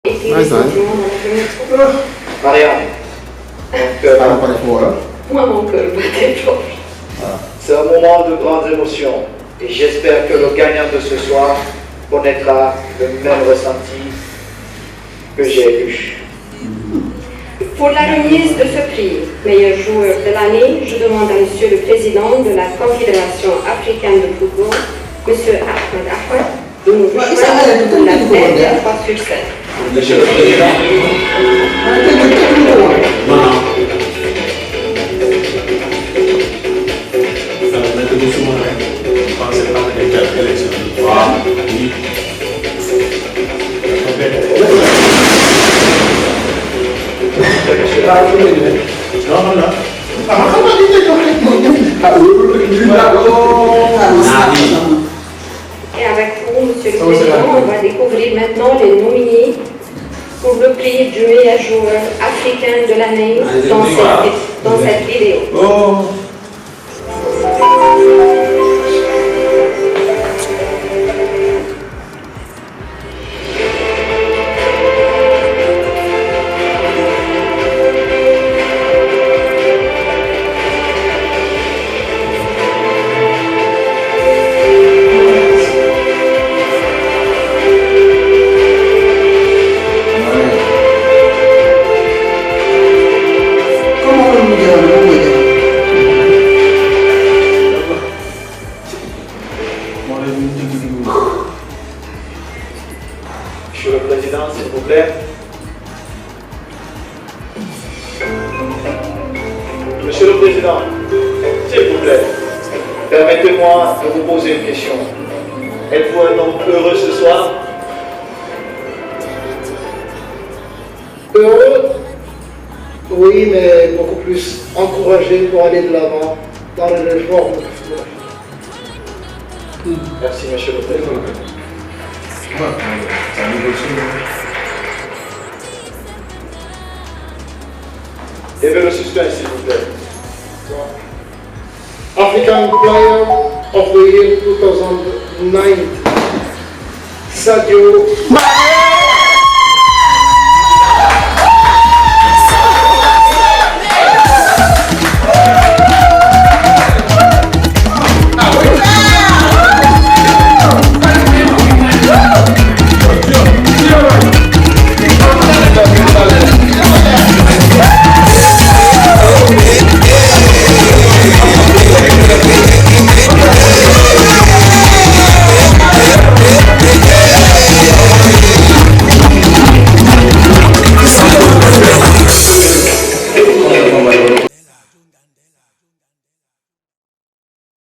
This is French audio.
Et les sentiments dans la jeunesse. Marianne, Moi, mon cœur battait fort. c'est un moment de grandes émotions et j'espère que le gagnant de ce soir connaîtra le même ressenti que j'ai eu. Pour la remise de ce prix, meilleur joueur de l'année, je demande à Monsieur le Président de la Confédération africaine de football, Monsieur Ahmed Ahmed, de nous rejoindre pour la dernière fois sur scène. Monsieur le Président. Et avec vous, Monsieur le Président, on va découvrir maintenant les nominés pour le prix du meilleur joueur africain de l'année dans cette vidéo. Monsieur le Président, s'il vous plaît. Monsieur le Président, s'il vous plaît, permettez-moi de vous poser une question. Êtes-vous un homme heureux ce soir? Heureux, oui, mais beaucoup plus encouragé pour aller de l'avant dans les réformes. Merci, Monsieur le Président. Levez le suspense, s'il vous plaît. African Player of the Year 2009, Sadio Mané.